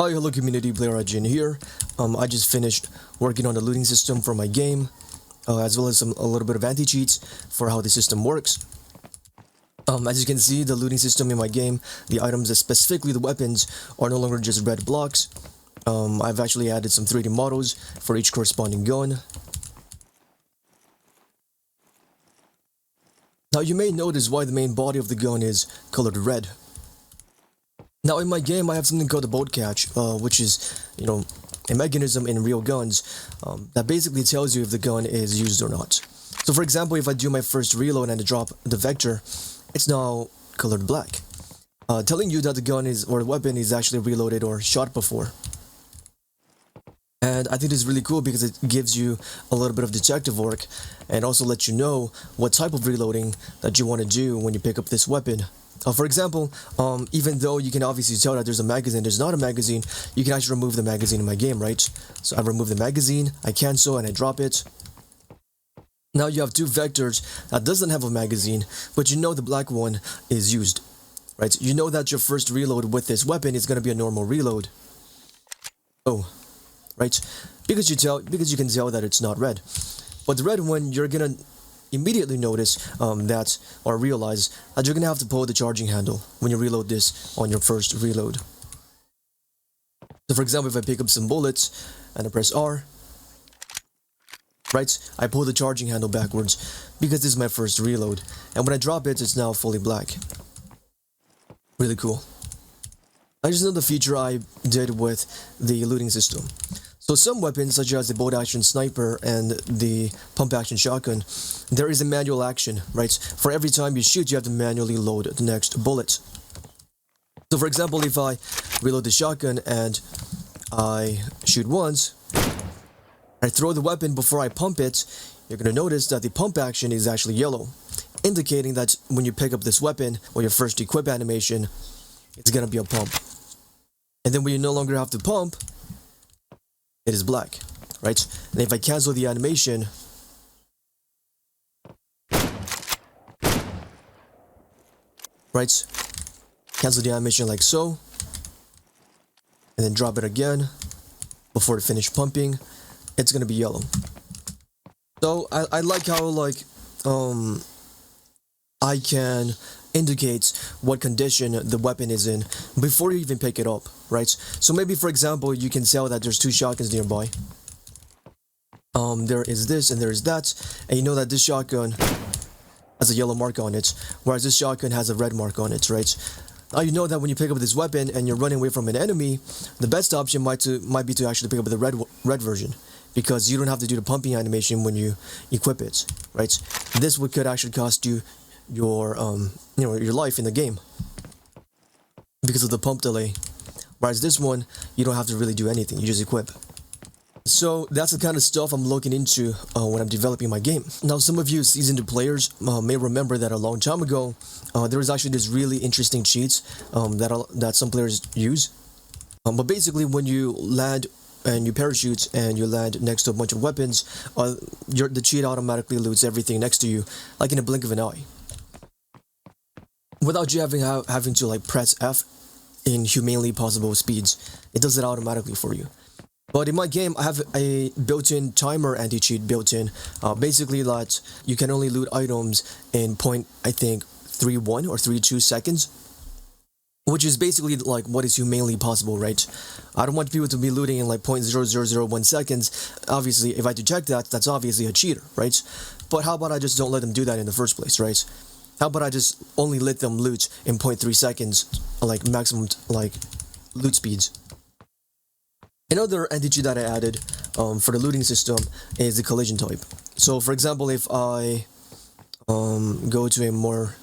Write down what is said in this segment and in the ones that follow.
Hi, hello community, PLAYERIGN here. I just finished working on the looting system for my game, as well as a little bit of anti-cheats for how the system works. As you can see, the looting system in my game, the items, specifically the weapons, are no longer just red blocks. I've actually added some 3D models for each corresponding gun. Now you may notice why the main body of the gun is colored red. Now in my game I have something called the bolt catch, which is, a mechanism in real guns that basically tells you if the gun is used or not. So for example, if I do my first reload and I drop the vector, it's now colored black, telling you that the gun is, or the weapon is actually reloaded or shot before. And I think it's really cool because it gives you a little bit of detective work and also lets you know what type of reloading that you want to do when you pick up this weapon. For example, even though you can obviously tell that there's not a magazine, you can actually remove the magazine in my game, right? So I remove the magazine, I cancel, and I drop it. Now you have two vectors that doesn't have a magazine, but you know the black one is used, right? You know that your first reload with this weapon is going to be a normal reload. Oh, right? Because you can tell that it's not red. But the red one, you're gonna immediately notice or realize that you're gonna have to pull the charging handle when you reload this on your first reload. So for example, if I pick up some bullets and I press R, right, I pull the charging handle backwards because this is my first reload, and when I drop it, it's now fully black. Really cool. I just know the feature I did with the looting system. So some weapons, such as the bolt action sniper and the pump action shotgun, there is a manual action, right? For every time you shoot, you have to manually load the next bullet. So for example, if I reload the shotgun and I shoot once, I throw the weapon before I pump it, you're going to notice that the pump action is actually yellow, indicating that when you pick up this weapon or your first equip animation, it's going to be a pump. And then when you no longer have to pump, it is black, right? And if I cancel the animation, right? Cancel the animation like so, and then drop it again before it finishes pumping, it's gonna be yellow. So I like how I can indicate what condition the weapon is in before you even pick it up, right? So maybe, for example, you can tell that there's two shotguns nearby. There is this and there is that, and you know that this shotgun has a yellow mark on it, whereas this shotgun has a red mark on it, right? Now you know that when you pick up this weapon and you're running away from an enemy, the best option might be to actually pick up the red version, because you don't have to do the pumping animation when you equip it, right? This could actually cost you your your life in the game because of the pump delay, whereas this one you don't have to really do anything, you just equip. So that's the kind of stuff I'm looking into when I'm developing my game. Now some of you seasoned players may remember that a long time ago there was actually this really interesting cheats that some players use, but basically when you land and you parachute and you land next to a bunch of weapons, the cheat automatically loots everything next to you, like in a blink of an eye, without you having to press F in humanly possible speeds. It does it automatically for you. But in my game, I have a built-in timer anti-cheat built in, basically that you can only loot items in I think 3.1 or 3.2 seconds, which is basically like what is humanly possible, right? I don't want people to be looting in like 0.0001 seconds. Obviously, if I detect that, that's obviously a cheater, right? But how about I just don't let them do that in the first place, right? How about I just only let them loot in 0.3 seconds, like maximum loot speeds? Another anti-cheat that I added for the looting system is the collision type. So for example, if I go to a more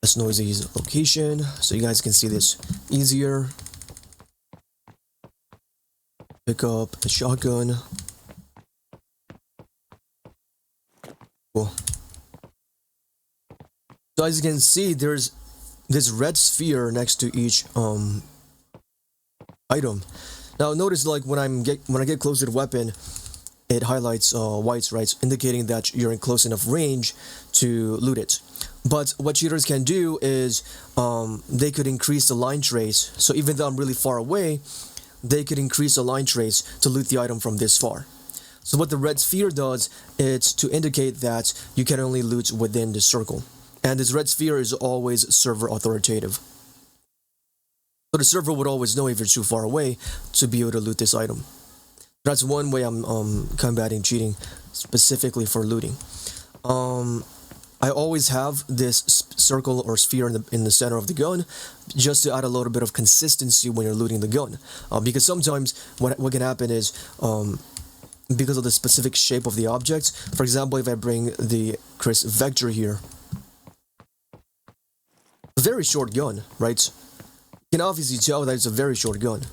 less noisy location so you guys can see this easier, pick up a shotgun. Cool. So as you can see, there's this red sphere next to each item. Now notice when I get close to the weapon, it highlights whites, right, indicating that you're in close enough range to loot it. But what cheaters can do is they could increase the line trace. So even though I'm really far away, they could increase the line trace to loot the item from this far. So what the red sphere does is to indicate that you can only loot within the circle. And this red sphere is always server authoritative. So the server would always know if you're too far away to be able to loot this item. That's one way I'm combating cheating specifically for looting. I always have this circle or sphere in the center of the gun just to add a little bit of consistency when you're looting the gun. Because sometimes what can happen is because of the specific shape of the object, for example, if I bring the Chris Vector here, a very short gun, right? You can obviously tell that it's a very short gun.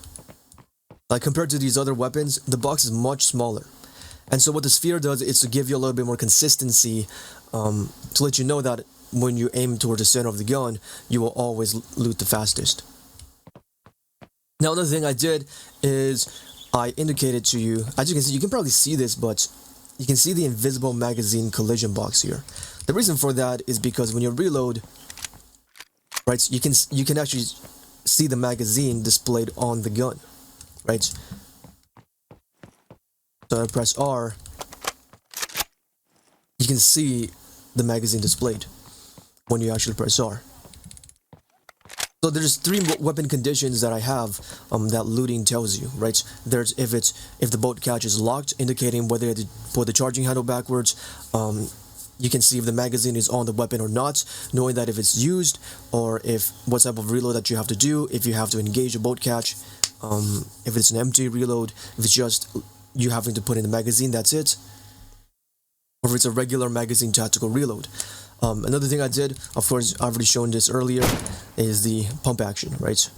Like compared to these other weapons, the box is much smaller. And so what the sphere does is to give you a little bit more consistency to let you know that when you aim towards the center of the gun, you will always loot the fastest. Now another thing I did is I indicated to you, as you can see, you can probably see this, but you can see the invisible magazine collision box here. The reason for that is because when you reload, right, you can actually see the magazine displayed on the gun, right? So I press R, you can see the magazine displayed when you actually press R. So there's three weapon conditions that I have that looting tells you, right? There's if the bolt catch is locked, indicating whether to put the charging handle backwards. You can see if the magazine is on the weapon or not, knowing that if it's used or if what type of reload that you have to do, if you have to engage a bolt catch, if it's an empty reload, if it's just you having to put in the magazine, that's it. Or if it's a regular magazine tactical reload. Another thing I did, of course, I've already shown this earlier, is the pump action, right?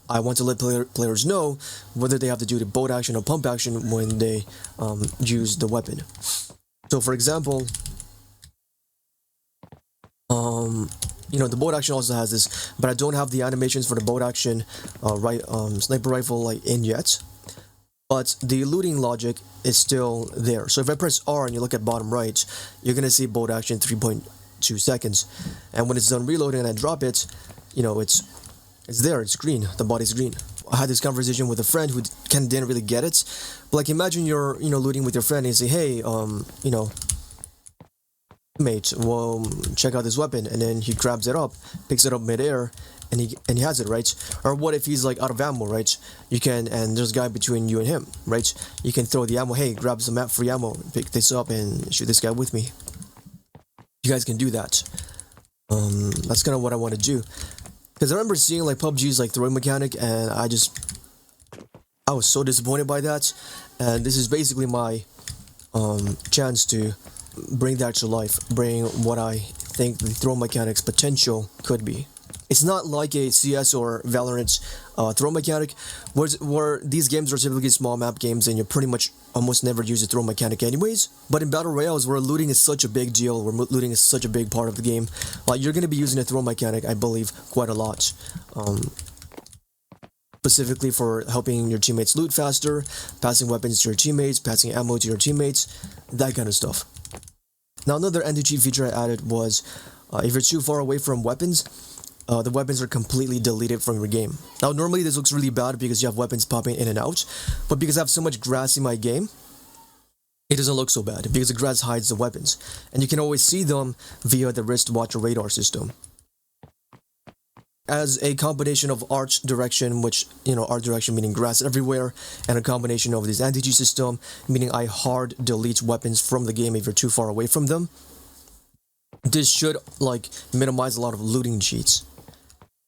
I want to let players know whether they have to do the bolt action or pump action when they use the weapon. So, for example, you know, the bolt action also has this, but I don't have the animations for the bolt action sniper rifle like in yet. But the looting logic is still there. So if I press R and you look at bottom right, you're gonna see bolt action 3.2 seconds, and when it's done reloading and I drop it, you know, it's there, it's green, the body's green. I had this conversation with a friend who didn't really get it, but like imagine you're looting with your friend and you say, hey, you know, mate, well, check out this weapon, and then he grabs it up, picks it up midair, and he has it, right? Or what if he's like out of ammo, right? You can, and there's a guy between you and him, right? You can throw the ammo, hey, grab some free ammo, pick this up and shoot this guy with me. You guys can do that. That's kind of what I want to do. Because I remember seeing like PUBG's like throwing mechanic, and I was so disappointed by that. And this is basically my chance to bring that to life, bring what I think the throw mechanics potential could be. It's not like a CS or Valorant throw mechanic, where these games are typically small map games and you pretty much almost never use a throw mechanic anyways. But in Battle Royales, where looting is such a big deal, where looting is such a big part of the game, you're going to be using a throw mechanic, I believe, quite a lot. Specifically for helping your teammates loot faster, passing weapons to your teammates, passing ammo to your teammates, that kind of stuff. Now another anti-cheat feature I added was, if you're too far away from weapons, the weapons are completely deleted from your game. Now normally this looks really bad because you have weapons popping in and out, but because I have so much grass in my game, it doesn't look so bad because the grass hides the weapons, and you can always see them via the wristwatch or radar system. As a combination of art direction, which, you know, art direction meaning grass everywhere, and a combination of this anti-cheat system, meaning I hard delete weapons from the game if you're too far away from them, this should like minimize a lot of looting cheats.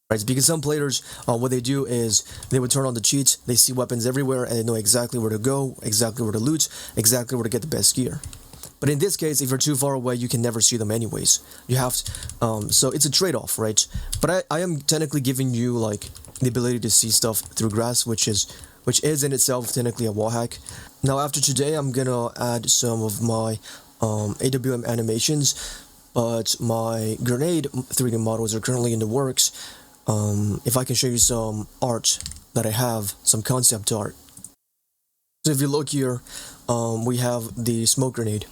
Right? Because some players, what they do is they would turn on the cheats, they see weapons everywhere, and they know exactly where to go, exactly where to loot, exactly where to get the best gear. But in this case, if you're too far away, you can never see them anyways. You have to, so it's a trade-off, right? But I am technically giving you like the ability to see stuff through grass, which is in itself technically a wall hack. Now after today, I'm gonna add some of my AWM animations, but my grenade 3D models are currently in the works. If I can show you some art that I have, some concept art. So if you look here, we have the smoke grenade.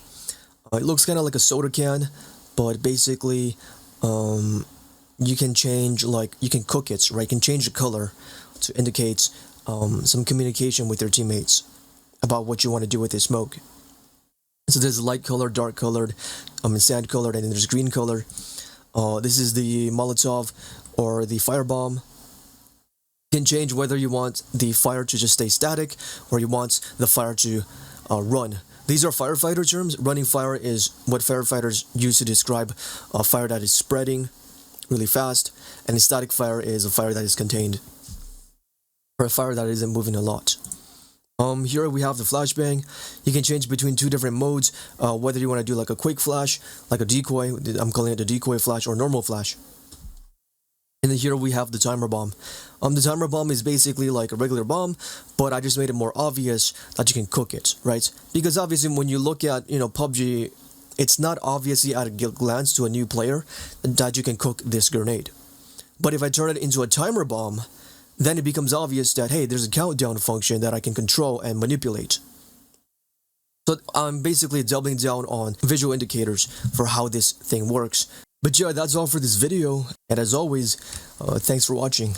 It looks kind of like a soda can, but basically you can change, like, you can cook it, right? You can change the color to indicate some communication with your teammates about what you want to do with this smoke. So there's light colored, dark colored, sand colored, and then there's green color. This is the Molotov or the firebomb. You can change whether you want the fire to just stay static or you want the fire to run. These are firefighter terms. Running fire is what firefighters use to describe a fire that is spreading really fast, and a static fire is a fire that is contained, or a fire that isn't moving a lot. Here we have the flashbang. You can change between two different modes, whether you want to do like a quick flash, like a decoy, I'm calling it a decoy flash, or normal flash. And then here we have the timer bomb. The timer bomb is basically like a regular bomb, but I just made it more obvious that you can cook it, right? Because obviously when you look at, PUBG, it's not obviously at a glance to a new player that you can cook this grenade. But if I turn it into a timer bomb, then it becomes obvious that, hey, there's a countdown function that I can control and manipulate. So I'm basically doubling down on visual indicators for how this thing works. But yeah, that's all for this video, and as always, thanks for watching.